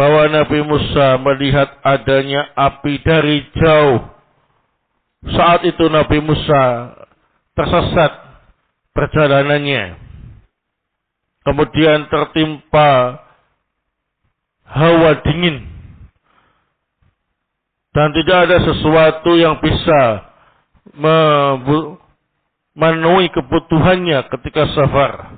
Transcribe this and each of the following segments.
bahwa Nabi Musa melihat adanya api dari jauh. Saat itu Nabi Musa tersesat perjalanannya. Kemudian tertimpa hawa dingin. Dan tidak ada sesuatu yang bisa memenuhi kebutuhannya ketika safar.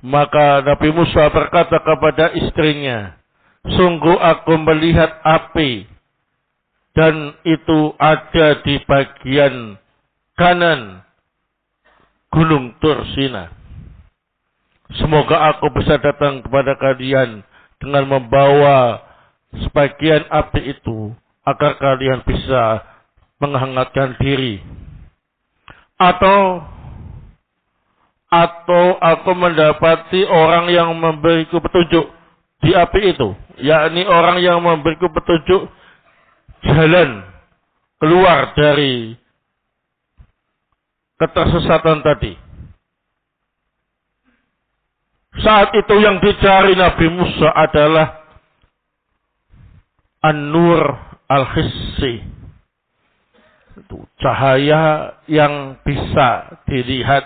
Maka Nabi Musa berkata kepada istrinya, sungguh aku melihat api, dan itu ada di bagian kanan Gunung Tursina. Semoga aku bisa datang kepada kalian dengan membawa sebagian api itu, agar kalian bisa menghangatkan diri. Atau aku mendapati orang yang memberiku petunjuk di api itu, yakni orang yang memberiku petunjuk jalan keluar dari ketersesatan tadi. Saat itu yang dicari Nabi Musa adalah An-Nur Al-Hissi. Itu cahaya yang bisa dilihat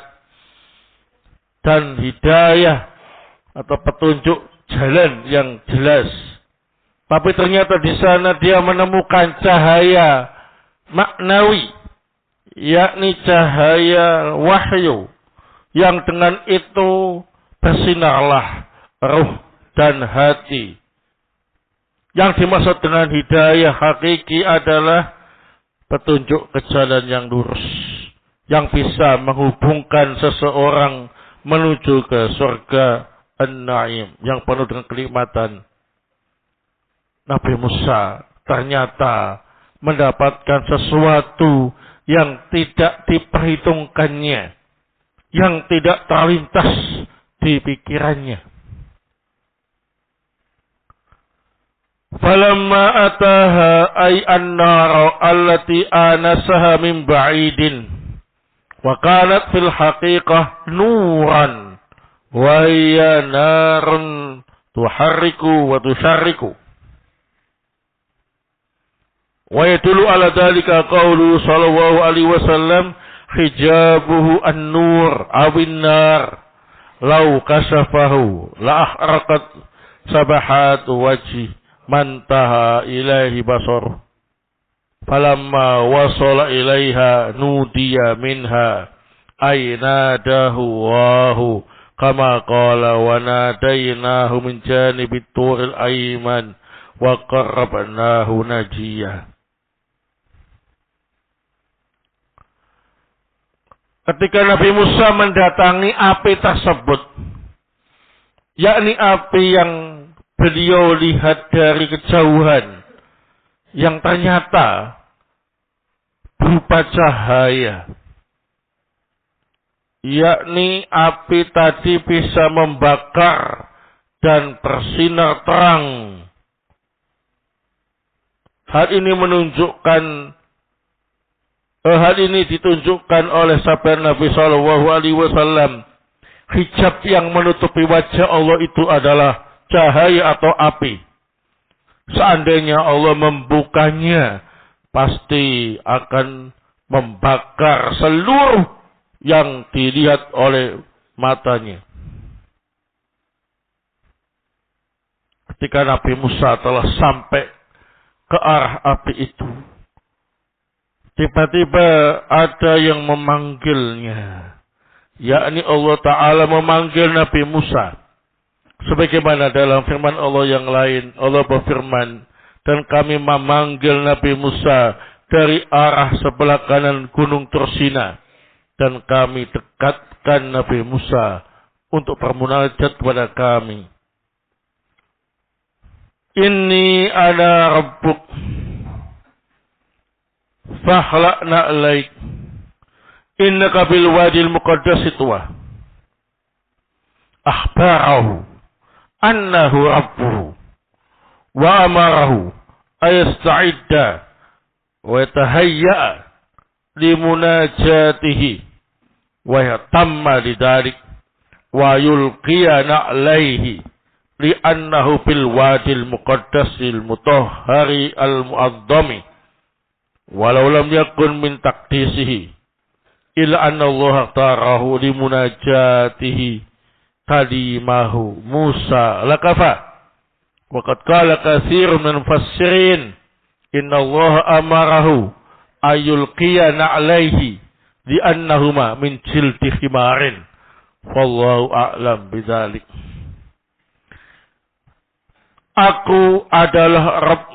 dan hidayah atau petunjuk jalan yang jelas. Tapi ternyata di sana dia menemukan cahaya maknawi, yakni cahaya wahyu, yang dengan itu bersinarlah ruh dan hati. Yang dimaksud dengan hidayah hakiki adalah petunjuk ke jalan yang lurus, yang bisa menghubungkan seseorang menuju ke surga An-Naim yang penuh dengan kenikmatan. Nabi Musa ternyata mendapatkan sesuatu yang tidak diperhitungkannya, yang tidak terlintas di pikirannya. Falamma ataha ay an-nar allati anasaha min ba'idin wa kanat fil haqiqah nuran wa hiya narun tuharriku wa tusharriku. Wa yadullu ala dhalika qawlu sallallahu alaihi wasallam hijabuhu an-nur awin nar law kashafahu la ahraqat sabahat wajhi mantaha ilaihi basar. Falamma wasala ilaiha nudiya minha ay nadahu wahu kama qala wa nadainahu min janibit turil ayman wa qarrabnahu najiyah. Ketika Nabi Musa mendatangi api tersebut, yakni api yang beliau lihat dari kejauhan, yang ternyata berupa cahaya, yakni api tadi bisa membakar dan bersinar terang. Hal ini ditunjukkan oleh sabda Nabi Shallallahu Alaihi Wasallam, hijab yang menutupi wajah Allah itu adalah cahaya atau api. Seandainya Allah membukanya, pasti akan membakar seluruh yang dilihat oleh matanya. Ketika Nabi Musa telah sampai ke arah api itu, tiba-tiba ada yang memanggilnya, yakni Allah Ta'ala memanggil Nabi Musa. Sebagaimana dalam firman Allah yang lain, Allah berfirman, dan kami memanggil Nabi Musa dari arah sebelah kanan Gunung Tursina, dan kami dekatkan Nabi Musa untuk bermunajat kepada kami. Inni ana rabbuk fakhla'na alaik innaka bil wadil muqaddas tuwa. Akhbarahu annahu rabbuhu wa amarahu ayasta'idda wa yatahayya'a limunajatihi wa yatamma lidalik wa yulqiya na'laihi li'annahu fil wadil muqaddasil mutahhari al-mu'azzami walau lam yakun min taqdisihi illa anna Allah tarahu limunajatihi kalimahu Musa lakafa wa qad qala katsirun min mufassirin inna Allah amarahu ayulqiya na'laihi li'annahuma min jildi khimarin wallahu a'lam bidzalik. Aku adalah Rabb.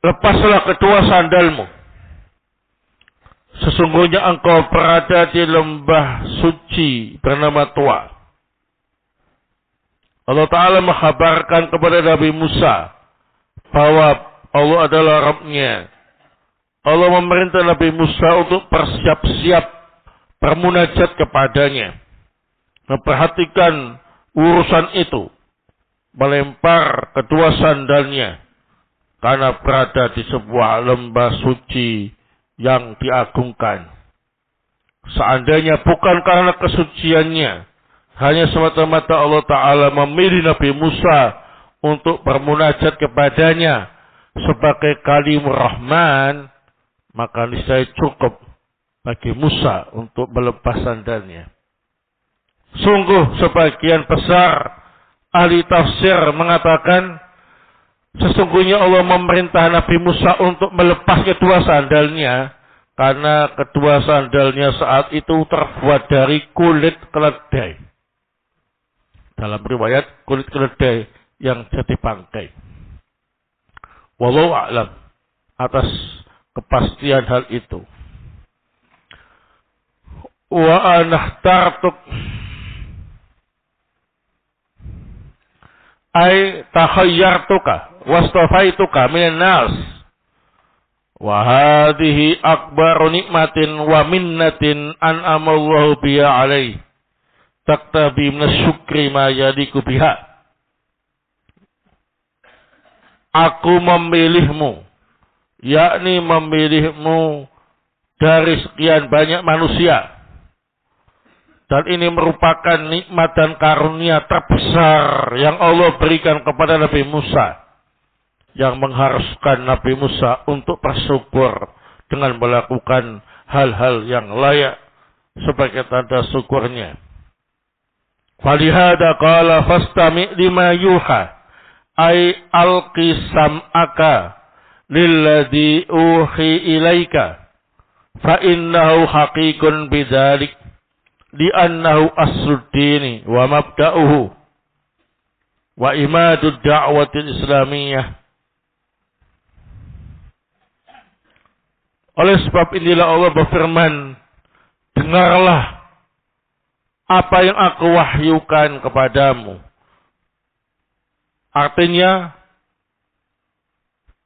Lepaslah kedua sandalmu. Sesungguhnya engkau berada di lembah suci bernama Tua. Allah Ta'ala menghabarkan kepada Nabi Musa bahwa Allah adalah Rabb-Nya. Allah memerintah Nabi Musa untuk bersiap-siap bermunajat kepadanya. Memperhatikan urusan itu. Melempar kedua sandalnya. Karena berada di sebuah lembah suci yang diagungkan. Seandainya bukan karena kesuciannya, hanya semata-mata Allah Ta'ala memilih Nabi Musa untuk bermunajat kepadanya sebagai kalimur Rahman, maka niscaya cukup bagi Musa untuk melepas sandalnya. Sungguh sebagian besar ahli tafsir mengatakan, sesungguhnya Allah memerintah Nabi Musa untuk melepas kedua sandalnya, karena kedua sandalnya saat itu terbuat dari kulit keledai. Dalam riwayat, kulit keledai yang jadi bangkai. Wallahu a'lam atas kepastian hal itu. Wa anahtartuk ay takhayyartuka wastafaituka minan nas wa hadhihi akbaru nikmatin wa minnatin an'ama Allahu biha alaihi taktabi minasyukri ma yadiku biha. Aku memilihmu, yakni memilihmu dari sekian banyak manusia. Dan ini merupakan nikmat dan karunia terbesar yang Allah berikan kepada Nabi Musa, yang mengharuskan Nabi Musa untuk bersyukur dengan melakukan hal-hal yang layak sebagai tanda syukurnya. Falihada qala fastami' lima yuha ay alqi sam'aka lilladhi uhi ilaika fa innahu haqiqun bidzalik li'annahu as-suddini wa mabda'uhu wa imadud da'watil islamiyah. Oleh sebab inilah Allah berfirman, dengarlah apa yang aku wahyukan kepadamu. Artinya,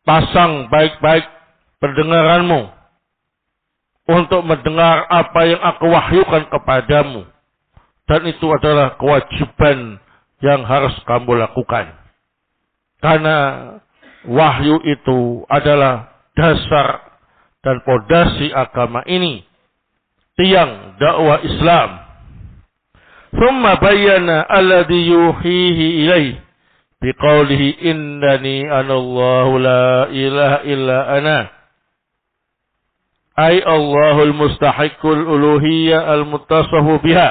pasang baik-baik pendengaranmu untuk mendengar apa yang aku wahyukan kepadamu. Dan itu adalah kewajiban yang harus kamu lakukan. Karena wahyu itu adalah dasar dan fondasi agama ini. Tiang dakwah Islam. Thumma bayyana alladhi yuhihi ilaih biqaulihi innani anallahu la ilaha illa ana. Ay Allahul mustahiqul uluhiyya al-muttasafu biha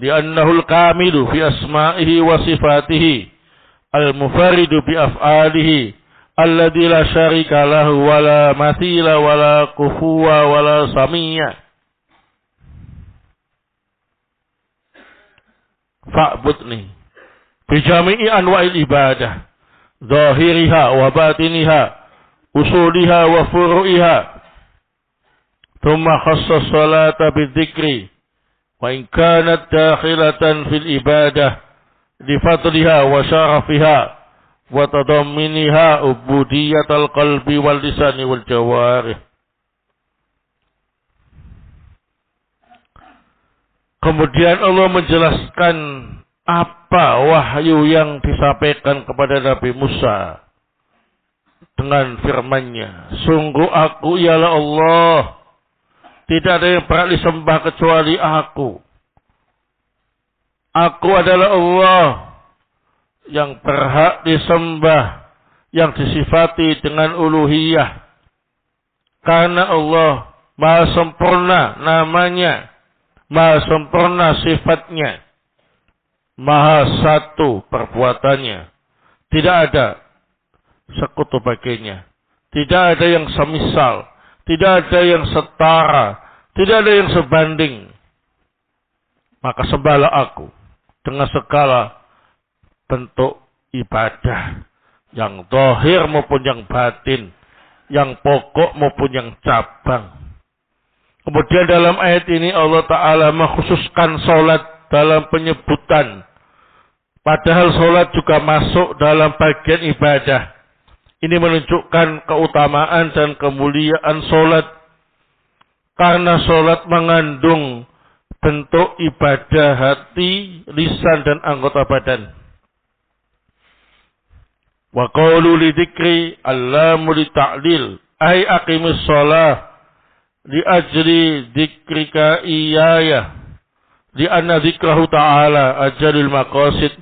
li'annahul kamilu fi asma'ihi wa sifatihi al-mufaridu bi af'alihi alladzi la syarika lahu wa la mathila wa la kufuwa wa la samiyya. Fa'budni bi jami'i anwa'il ibadah zahiriha wa batiniha usuliha wa furu'iha. ثم خص الصلاة بالذكر وإن كانت داخلة في الإبادة لفضلها وشرفها وتضمنها عبودية القلب واللسان والجوارح. Kemudian Allah menjelaskan apa wahyu yang disampaikan kepada Nabi Musa dengan firman-Nya, sungguh aku ialah Allah, tidak ada yang berhak disembah kecuali aku. Aku adalah Allah yang berhak disembah, yang disifati dengan uluhiyah. Karena Allah maha sempurna namanya, maha sempurna sifatnya, maha satu perbuatannya. Tidak ada sekutu baginya. Tidak ada yang semisal. Tidak ada yang setara. Tidak ada yang sebanding. Maka sembahlah aku dengan segala bentuk ibadah. Yang zahir maupun yang batin. Yang pokok maupun yang cabang. Kemudian dalam ayat ini Allah Ta'ala mengkhususkan sholat dalam penyebutan. Padahal sholat juga masuk dalam bagian ibadah. Ini menunjukkan keutamaan dan kemuliaan sholat. Karena sholat mengandung bentuk ibadah hati, lisan, dan anggota badan. Wa qawlu li dzikri allamu li ta'lil ay aqimus shalah li ajri dzikrika iyaya li anna dzikrahu ta'ala ajalul maqasid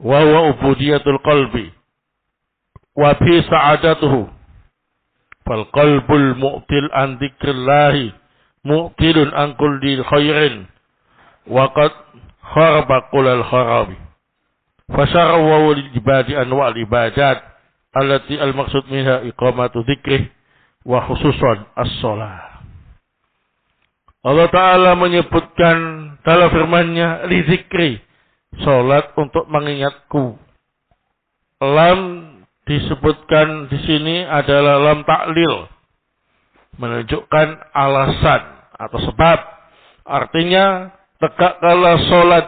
wa huwa ubudiyatul qalbi wa fi sa'adatuhu fal qalbul mu'til an dzikrillahi mu'tilun an kulli khairin wa qad kharaba kullal kharabi. Fasyarawu lil-ibadi anwa'al ibadat allati al-maqsud minha iqamatu dzikrih wa khususan as-shalah. Allah Ta'ala menyebutkan dalam firman-Nya li dzikri, salat untuk mengingatku. Lam disebutkan di sini adalah lam ta'lil, menunjukkan alasan atau sebab. Artinya tegakkanlah salat.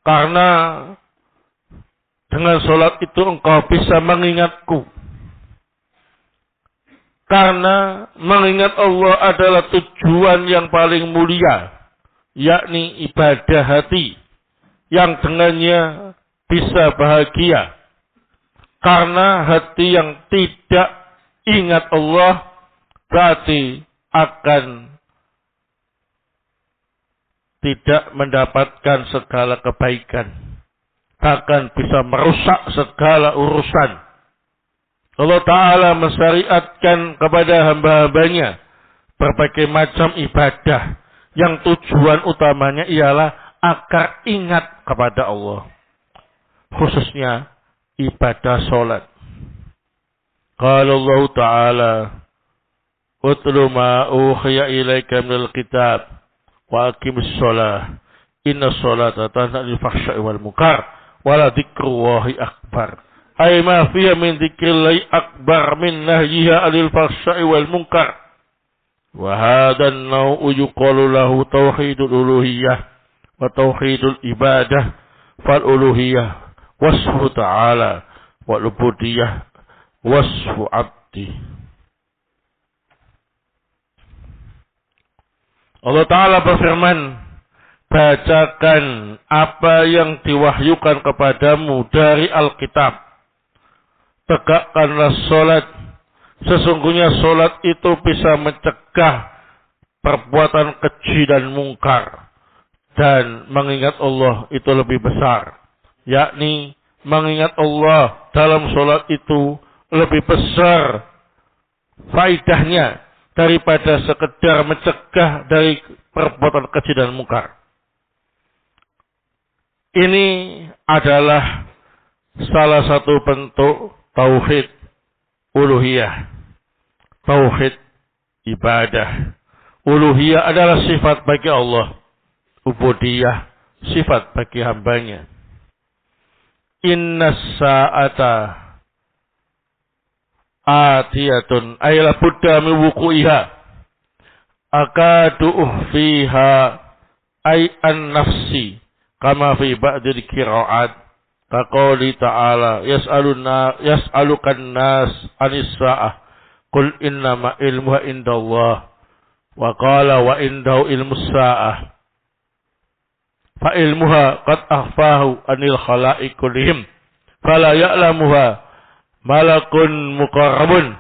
Karena dengan sholat itu engkau bisa mengingatku. Karena mengingat Allah adalah tujuan yang paling mulia. Yakni ibadah hati. Yang dengannya bisa bahagia. Karena hati yang tidak ingat Allah berarti akan tidak mendapatkan segala kebaikan. Bahkan bisa merusak segala urusan. Allah Ta'ala mensyariatkan kepada hamba-hambanya berbagai macam ibadah. Yang tujuan utamanya ialah agar ingat kepada Allah. Khususnya ibadah sholat. Qala Allah Ta'ala utlu ma uhiya ilaika minal kitab wa aqimus shalah inna sholata tanha 'anil fahsya'i wal munkar wa la dzikrullahi akbar ay ma fiha min dzikrillahi akbar min nahyiha 'anil fahsya'i wal munkar wa hadha an-naw'u yuqalu lahu tauhidul uluhiyah wa tauhidul ibadah fal uluhiyah wasfu ta'ala wal ubudiyah wasfu 'abdi. Allah Ta'ala berfirman, bacakan apa yang diwahyukan kepadamu dari Alkitab. Tegakkanlah sholat. Sesungguhnya sholat itu bisa mencegah perbuatan keji dan mungkar. Dan mengingat Allah itu lebih besar. Yakni mengingat Allah dalam sholat itu lebih besar faidahnya daripada sekedar mencegah dari perbuatan keji dan mungkar. Ini adalah salah satu bentuk tauhid uluhiyah. Tauhid ibadah. Uluhiyah adalah sifat bagi Allah. Ubudiyah sifat bagi hambanya. Inna sa'ata atiyatun ayla budda min wuqu'iha akadu fiha ay an-nafsi kama fi ba'dil qira'at taqali ta'ala yas'alukan nas anis sa'ah qul innama ilmuha indallah wa qala wa indahu ilmus sa'ah fa ilmuha qad akhfahu anil khalaiq kullihim fala ya'lamuha malakun muqarrabun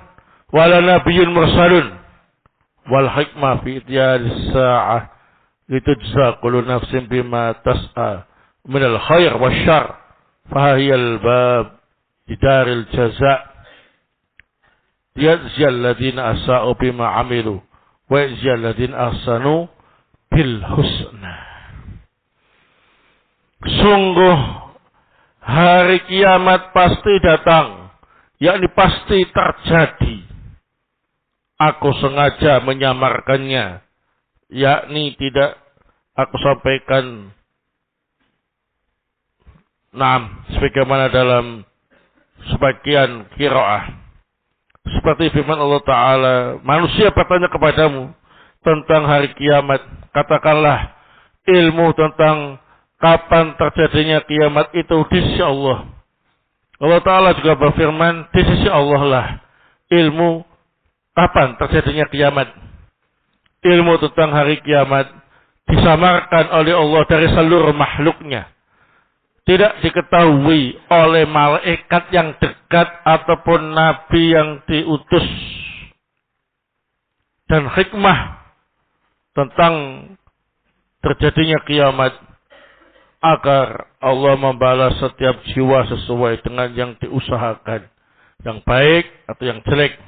wala nabiyyun mursalun wal hikmah fi ityaris sa'ah litujza kullu nafsin bima tas'a minal khair wasyarr fahiyal bab didaril jaza' yajziyal ladzina asa'u bima 'amilu wa yajziyal ladzina ahsanu bil husna. Sungguh hari kiamat pasti datang, yakni pasti terjadi. Aku sengaja menyamarkannya, yakni tidak aku sampaikan sebagaimana dalam sebagian qiraah. Seperti firman Allah Ta'ala, manusia bertanya kepadamu tentang hari kiamat. Katakanlah, ilmu tentang kapan terjadinya kiamat itu di sisi Allah. Allah Ta'ala juga berfirman, di sisi Allah lah ilmu kapan terjadinya kiamat. Ilmu tentang hari kiamat disamarkan oleh Allah dari seluruh makhluknya. Tidak diketahui oleh malaikat yang dekat ataupun nabi yang diutus. Dan hikmah tentang terjadinya kiamat agar Allah membalas setiap jiwa sesuai dengan yang diusahakan, yang baik atau yang jelek,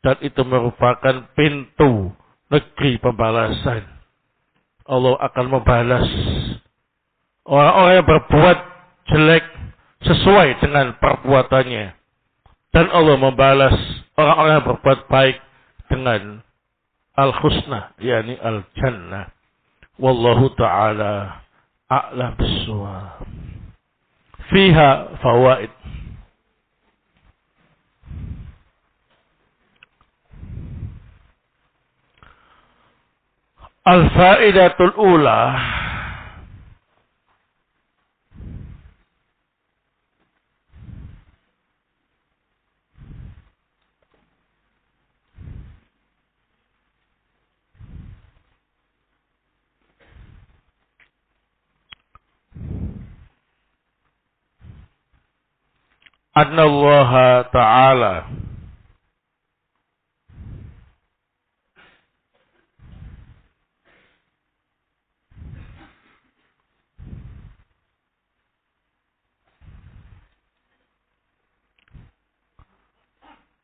dan itu merupakan pintu negeri pembalasan. Allah akan membalas orang-orang yang berbuat jelek sesuai dengan perbuatannya, dan Allah membalas orang-orang yang berbuat baik dengan al-husna, yakni al-jannah. Wallahu ta'ala a'lam bissawab. Fiha fawaid. Al-faidatul ula, anna Allah Ta'ala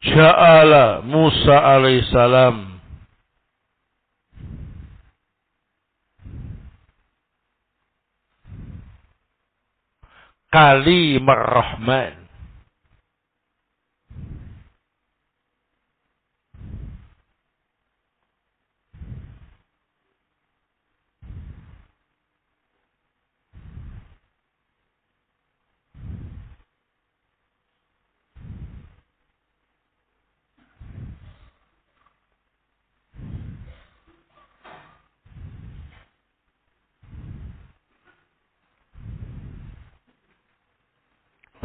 ja'ala Musa alaihissalam kalimar rahman,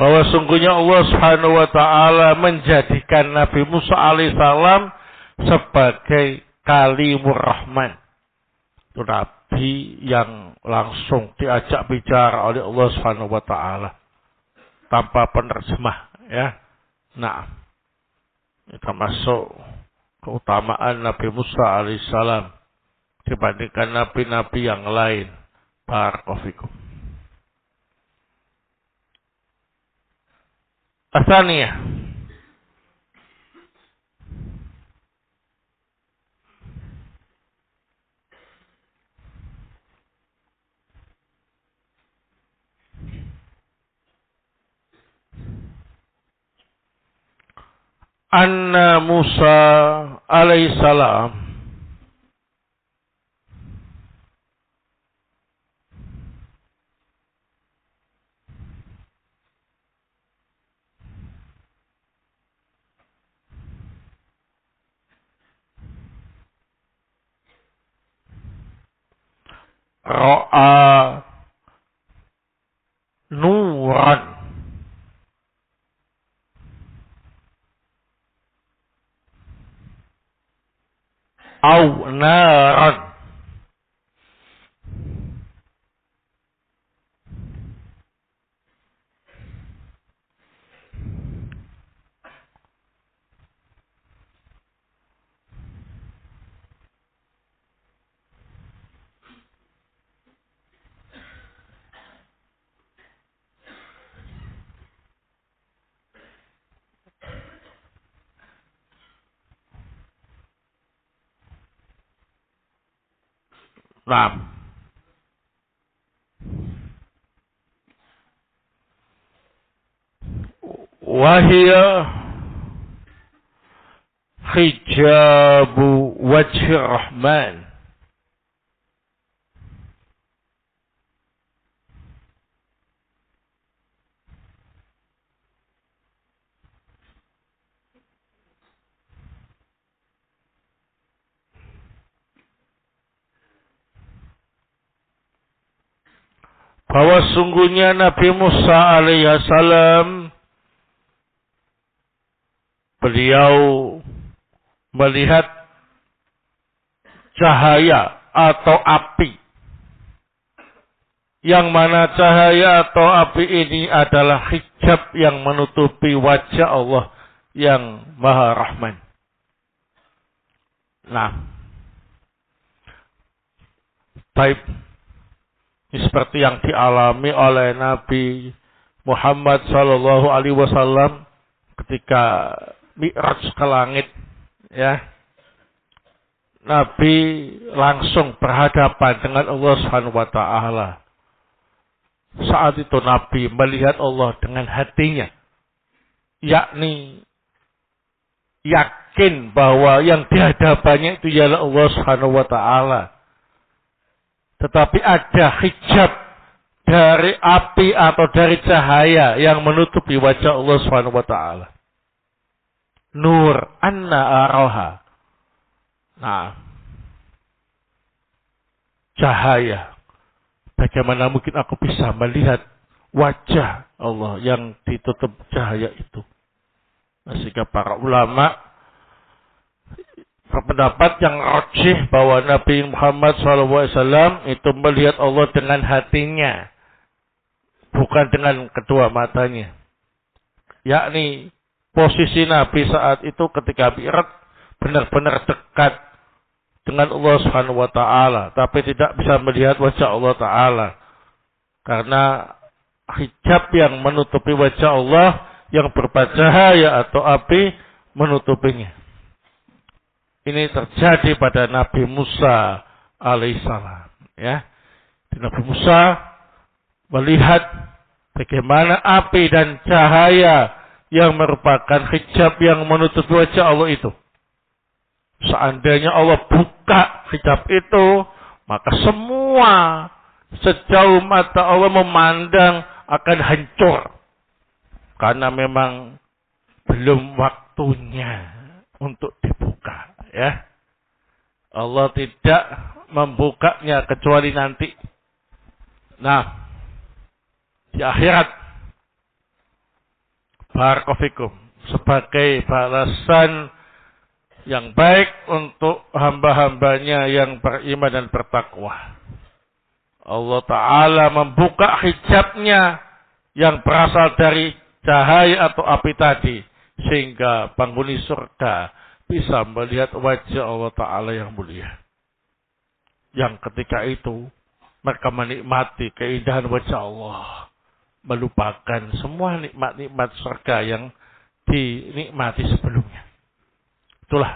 bahwa sungguhnya Allah Subhanahu wa Ta'ala menjadikan Nabi Musa alaihissalam sebagai kalimur rahman. Itu Nabi yang langsung diajak bicara oleh Allah Subhanahu wa Ta'ala tanpa penerjemah, ya. Nah, termasuk keutamaan Nabi Musa alaihissalam dibandingkan nabi-nabi yang lain. Barakallahu fikum. Asaniyah, anna Musa alaihissalam ra'a nuran au naran Nah, wahia hijabu wajhi rahman. Bahwa sungguhnya Nabi Musa alaihissalam beliau melihat cahaya atau api, yang mana cahaya atau api ini adalah hijab yang menutupi wajah Allah yang Maha Rahman. Nah, baik. Ini seperti yang dialami oleh Nabi Muhammad sallallahu alaihi wasallam ketika Mi'raj ke langit, ya. Nabi langsung berhadapan dengan Allah Subhanahu wa taala. Saat itu Nabi melihat Allah dengan hatinya, yakni yakin bahwa yang dihadapannya itu ialah Allah Subhanahu wa taala. Tetapi ada hijab dari api atau dari cahaya yang menutupi wajah Allah Subhanahu wa taala. Nur anna araha. Nah, cahaya. Bagaimana mungkin aku bisa melihat wajah Allah yang ditutup cahaya itu? Nah, sehingga para ulama berpendapat yang rajih bahwa Nabi Muhammad SAW itu melihat Allah dengan hatinya, bukan dengan kedua matanya. Yakni posisi Nabi saat itu ketika Mi'raj benar-benar dekat dengan Allah Subhanahu wa taala, tapi tidak bisa melihat wajah Allah taala karena hijab yang menutupi wajah Allah yang berupa cahaya atau api menutupinya. Ini terjadi pada Nabi Musa alaihissalam, ya. Nabi Musa melihat bagaimana api dan cahaya yang merupakan hijab yang menutupi wajah Allah itu. Seandainya Allah buka hijab itu, maka semua sejauh mata Allah memandang akan hancur. Karena memang belum waktunya untuk dibuka. Ya, Allah tidak membukanya kecuali nanti. Nah, di akhirat, barakallahu sebagai balasan yang baik untuk hamba-hambanya yang beriman dan bertakwa, Allah Ta'ala membuka hijabnya yang berasal dari cahaya atau api tadi, sehingga penghuni surga bisa melihat wajah Allah Ta'ala yang mulia. Yang ketika itu mereka menikmati keindahan wajah Allah, melupakan semua nikmat-nikmat surga yang dinikmati sebelumnya. Itulah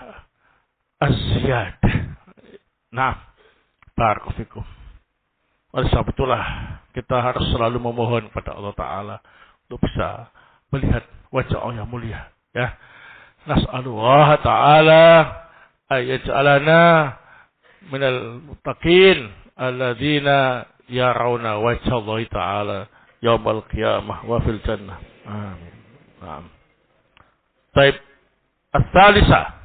az-ziyadah. Nah, barakallahu fikum. Oleh sebab itulah kita harus selalu memohon kepada Allah Ta'ala untuk bisa melihat wajah Allah yang mulia, ya. Nas'alullah ta'ala ayyaj'alana minal muttaqin alladzina yarawna wajha Allah ta'ala yaumal qiyamah wa fil jannah. Amin. Naam. Baik. As-salisa.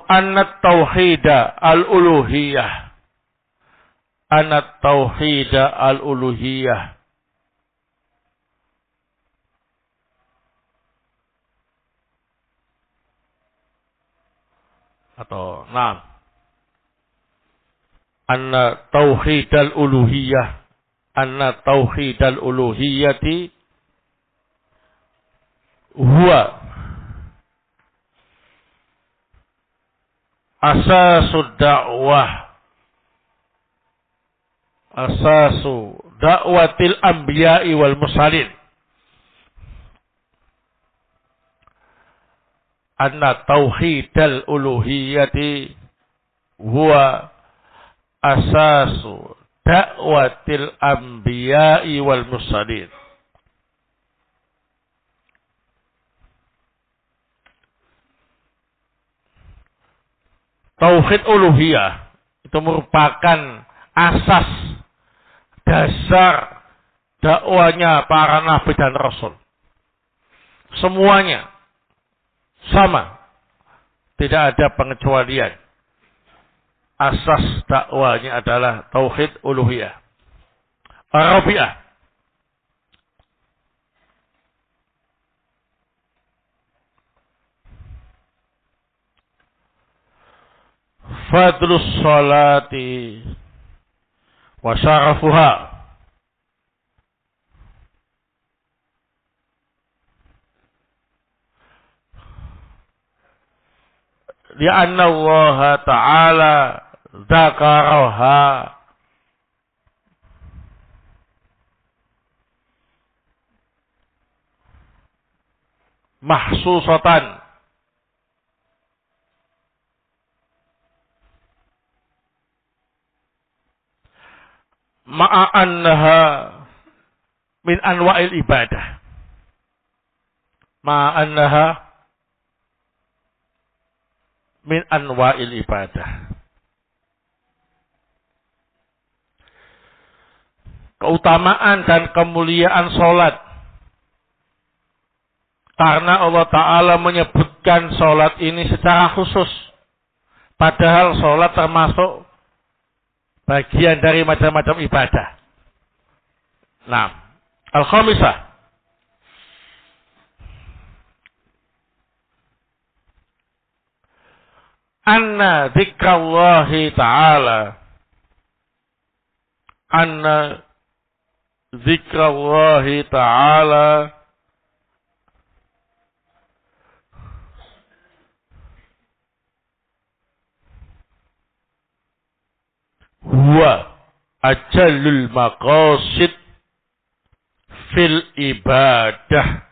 An-tauhida al-uluhiyah. An-tauhida al-uluhiyah. atau anna tauhidal uluhiyyati huwa asasu da'watil anbiya'i wal mursalin. Anna tauhidal uluhiyyati huwa asasu da'watil anbiya'i wal mursalin. Tauhid uluhiyah itu merupakan asas dasar dakwanya para nabi dan rasul. Semuanya sama, tidak ada pengecualian. Asas dakwanya adalah tauhid uluhiyah. Arabiah. Fadlus salati wa syarafuha. Lianna Allah Ta'ala dzakaraha mahsusatan ma'a annaha min anwa'il ibadah. Ma'a annaha min anwa'il ibadah. Keutamaan dan kemuliaan salat. Karena Allah Ta'ala menyebutkan salat ini secara khusus. Padahal salat termasuk bagian dari macam-macam ibadah. Nah, al-khamisah. Anna dzikrallahi ta'ala. Anna dzikrallahi ta'ala huwa ajallul maqasid fil ibadah.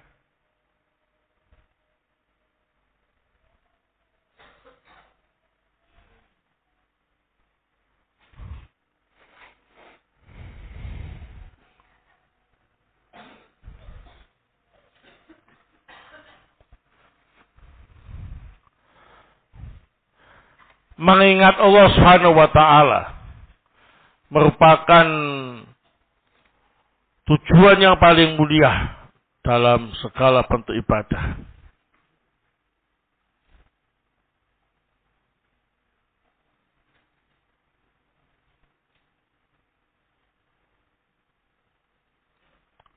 Mengingat Allah Subhanahu wa ta'ala merupakan tujuan yang paling mulia dalam segala bentuk ibadah.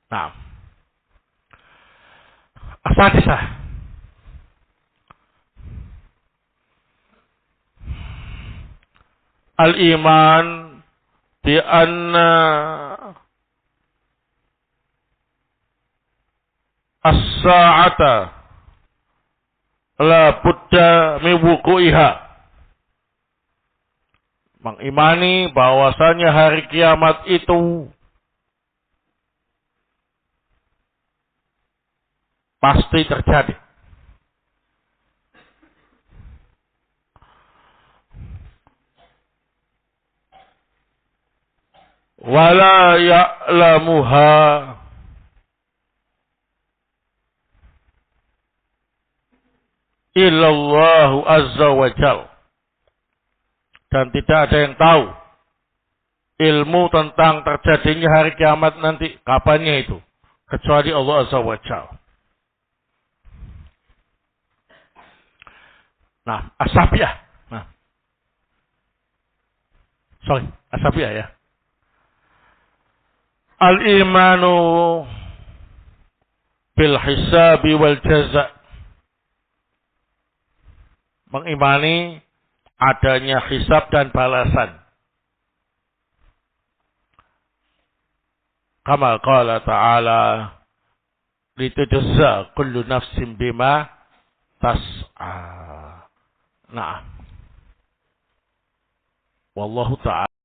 Nah, as-sadisah. Al-iman bi anna as-sa'ata la budda min wuqu'iha. Mengimani bahwasanya hari kiamat itu pasti terjadi. Wala ya'lamuha illallahu azza wa jal. Dan tidak ada yang tahu ilmu tentang terjadinya hari kiamat nanti, kapannya itu, kecuali Allah azza wa jal. Nah, as-sabiah. As-sabiah ya. Al-imanu bil hisabi wal jaza. Mengimani adanya hisab dan balasan. Kama qala ta'ala litujza kullu nafsin bima tas'a. Nah. Wallahu ta'ala